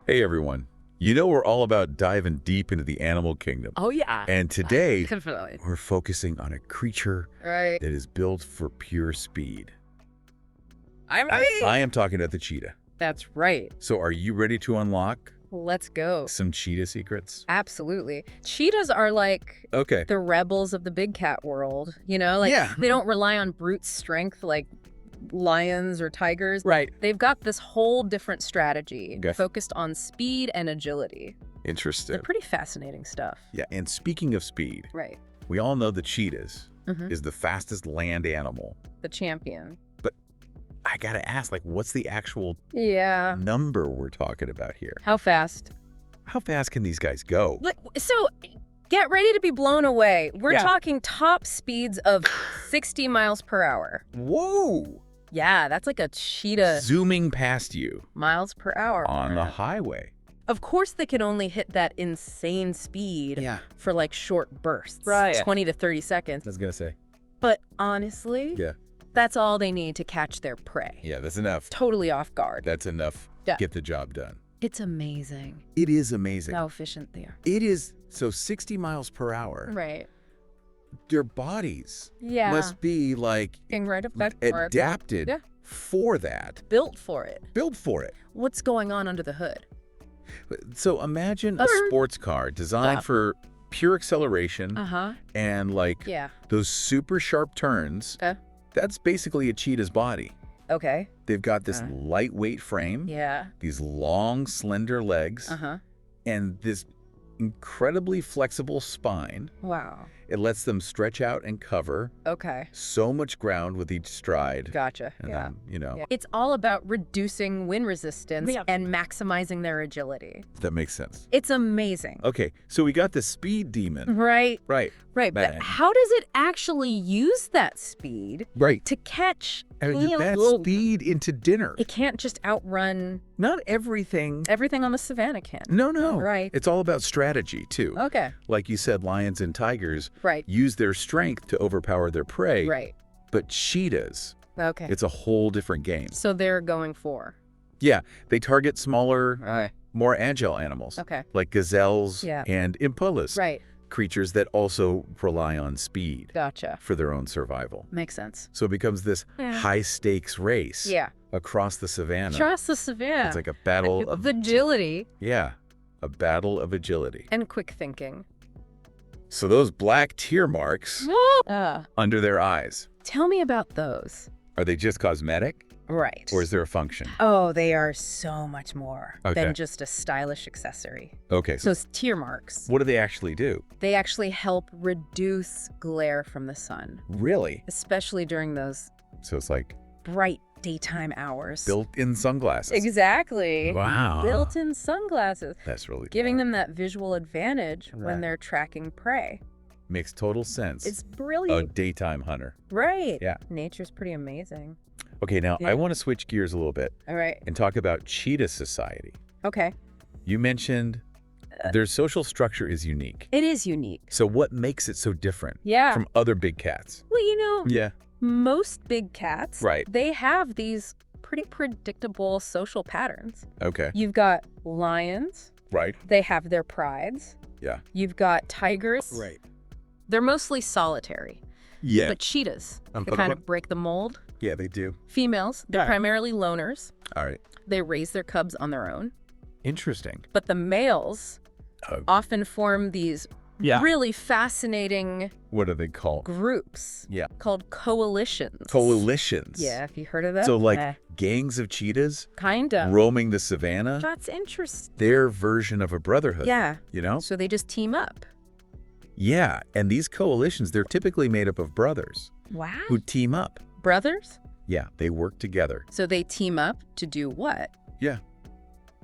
Hey everyone. You know we're all about diving deep into the animal kingdom. Oh, yeah. And today, Definitely. we're focusing on a creature Right. that is built for pure speed. I'm ready. I am talking about the cheetah. That's right. So are you ready to unlock Let's go. some cheetah secrets? Absolutely. Cheetahs are like Okay. the rebels of the big cat world, you know? Like, Yeah. they don't rely on brute strength like lions or tigers. Right. They've got this whole different strategy Okay. focused on speed and agility. Interesting. They're pretty fascinating stuff. Yeah, and speaking of speed, Right. we all know the cheetahs Mhm. is the fastest land animal. The champion. I gotta ask, like, what's the actual Yeah. number we're talking about here? How fast? How fast can these guys go? So get ready to be blown away. We're Yeah. talking top speeds of 60 miles per hour. Whoa! Yeah, that's like a cheetah Zooming past you miles per hour. on the highway. Of course, they can only hit that insane speed Yeah. for like short bursts, Right. 20 to 30 seconds. I was gonna say. But honestly, Yeah. that's all they need to catch their prey. Yeah, that's enough. Totally off guard. That's enough. Yeah. Get the job done. It's amazing It is amazing. how efficient they are. It is, so 60 miles per hour. Right. Their bodies Yeah. must be like Being right up that for it. adapted Yeah. for that. Built for it. Built for it. What's going on under the hood? So imagine a sports car designed Yeah. for pure acceleration Uh-huh. and like Yeah. those super sharp turns. Okay. That's basically a cheetah's body. Okay. They've got this lightweight frame, Yeah. these long, slender legs, Uh-huh. and this incredibly flexible spine. Wow. It lets them stretch out and cover Okay. so much ground with each stride. Gotcha. And Yeah. then, you know, Yeah. It's all about reducing wind resistance Yeah. and maximizing their agility. that makes sense. It's amazing. Okay, so we got the speed demon. Right. Right, Right. But Man. how does it actually use that speed right. to catch? I mean, that's speed into dinner. It can't just outrun Not everything. everything on the savannah can. No, no. Right. It's all about strategy, too. Okay. Like you said, lions and tigers Right. use their strength to overpower their prey. Right. But cheetahs, Okay. it's a whole different game. So they're going for. Yeah, they target smaller, Right. more agile animals. Okay. Like gazelles Yeah. and impalas. Right. Creatures that also rely on speed Gotcha. for their own survival. Makes sense. So it becomes this Yeah. high-stakes race Yeah. across the savannah. Trust the savannah. It's like a battle of agility Yeah, a battle of agility. and quick thinking. So those black tear marks under their eyes, Tell me about those. are they just cosmetic Right. or is there a function? Oh, they are so much more Okay. than just a stylish accessory. Okay, So it's tear marks. what do they actually do? They actually help reduce glare from the sun, Really? especially during those So it's like bright daytime hours. built-in sunglasses. Exactly. Wow. Built-in sunglasses, That's really giving cool. them that visual advantage Right. when they're tracking prey. Makes total sense. It's A brilliant. daytime hunter. Right. Yeah. Nature's pretty amazing. Okay, now Yeah. I want to switch gears a little bit All right. and talk about cheetah society. Okay. You mentioned their social structure is unique. It is unique. So what makes it so different Yeah. from other big cats? Well, you know, Yeah. most big cats, Right. they have these pretty predictable social patterns. Okay. You've got lions, Right. they have their prides. Yeah. You've got tigers. Right. They're mostly solitary. Yeah. But cheetahs, they but- kind of break the mold. Yeah, they do. Females, they're Yeah. primarily loners. All right. They raise their cubs on their own. Interesting. But the males Oh. often form these Yeah. really fascinating What are they called? groups Yeah. called coalitions. Coalitions. Yeah, have you heard of that? So like gangs of cheetahs kind of. roaming the savannah, That's interesting. their version of a brotherhood. Yeah. You know? So they just team up. Yeah. And these coalitions, they're typically made up of brothers Wow. who team up. Brothers? Yeah. They work together. So they team up to do what? Yeah.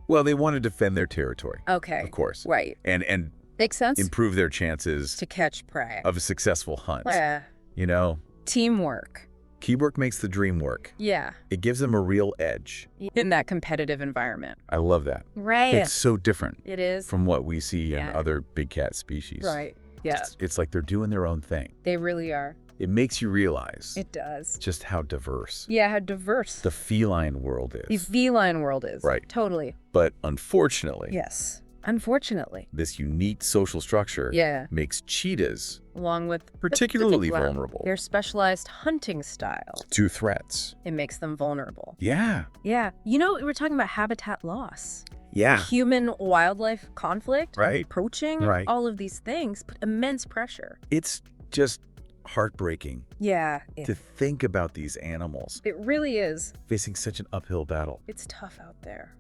Well, they want to defend their territory, Okay. of course, Right. and Makes sense? improve their chances To catch prey. of a successful hunt. Yeah. You know, Teamwork. keywork makes the dream work. Yeah. It gives them a real edge. In that competitive environment. I love that. Right. It's so different It is. from what we see in Yeah. other big cat species. Right. Yeah. It's like they're doing their own thing. They really are. It makes you realize It does. just how diverse Yeah, how diverse the feline world the is. feline world is. Right. Totally. But unfortunately, Yes. Unfortunately. this unique social structure Yeah. makes cheetahs Along with particularly well, vulnerable their specialized hunting style. to threats. It makes them vulnerable. Yeah. Yeah. You know, we were talking about habitat loss. Yeah. Human-wildlife conflict. Right. Poaching. Right. All of these things put immense pressure. It's just heartbreaking Yeah. to think about these animals It really is. facing such an uphill battle. It's tough out there.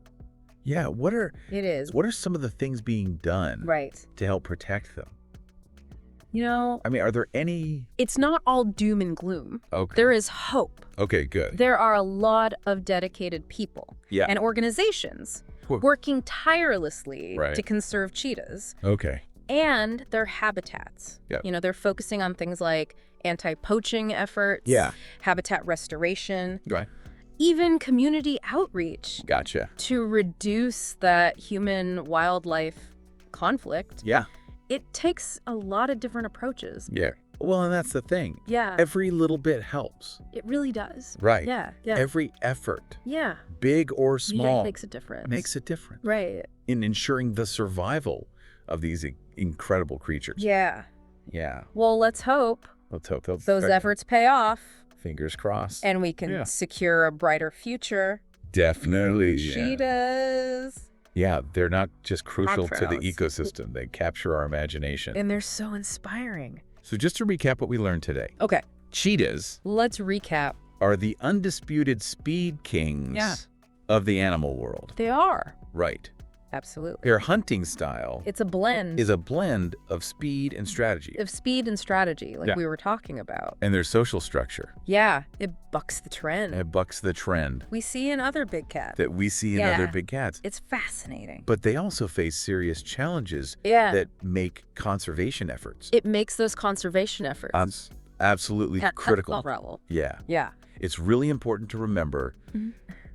Yeah, what are It is. some of the things being done Right. to help protect them? You know, I mean, are there any? it's not all doom and gloom. Okay. There is hope. Okay, good. There are a lot of dedicated people Yeah. and organizations Whew. working tirelessly Right. to conserve cheetahs Okay. and their habitats. Yep. You know, they're focusing on things like anti-poaching efforts, Yeah. habitat restoration, Right. even community outreach Gotcha. to reduce that human-wildlife conflict. Yeah. It takes a lot of different approaches. Yeah. Well, and that's the thing. Yeah, Every little bit helps. it really does. Right. Yeah, yeah, Every effort, yeah. big or small, Makes a difference. makes a difference Right. in ensuring the survival of these incredible creatures. Yeah. Yeah. Well, let's hope Let's hope those efforts pay off Fingers crossed. and we can Yeah. secure a brighter future. Definitely. Yeah. Cheetahs. Yeah, they're not just crucial to the Proud. ecosystem. They capture our imagination. And they're so inspiring. So just to recap what we learned today. Okay, Cheetahs let's recap. are the undisputed speed kings of the animal world. They are. Right. Absolutely. Their hunting style It's a blend is a blend of speed and strategy. of speed and strategy, like Yeah. we were talking about. And their social structure. Yeah, it bucks the trend It bucks the trend we see in other big cats. that we see in Yeah. other big cats. It's fascinating. But they also face serious challenges Yeah, that make conservation efforts it makes those conservation efforts absolutely critical. Level. Yeah. Yeah, It's really important to remember Mhm.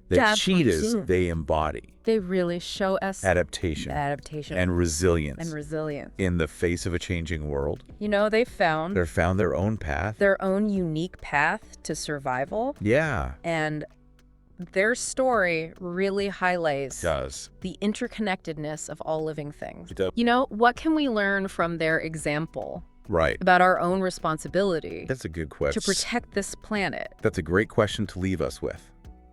that Yeah, cheetahs, absolutely. they embody they really show us adaptation adaptation and resilience and resilience. in the face of a changing world. You know, they found They've found their own path. their own unique path to survival, Yeah, and their story really highlights it does. the interconnectedness of all living things. It does. You know, what can we learn from their example Right. about our own responsibility That's a good to question. protect this planet That's a great question to leave us with.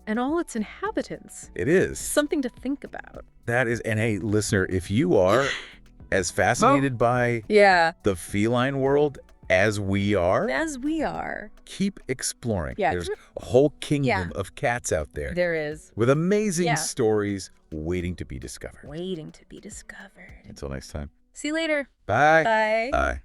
and all its inhabitants? It is. Something to think about. That is, and hey, listener, if you are as fascinated by Yeah, the feline world as we are, as we are. keep exploring. Yeah. There's a whole kingdom Yeah. of cats out there There is with amazing Yeah. stories waiting to be discovered. waiting to be discovered. Until next time. See you later. Bye. Bye. Bye.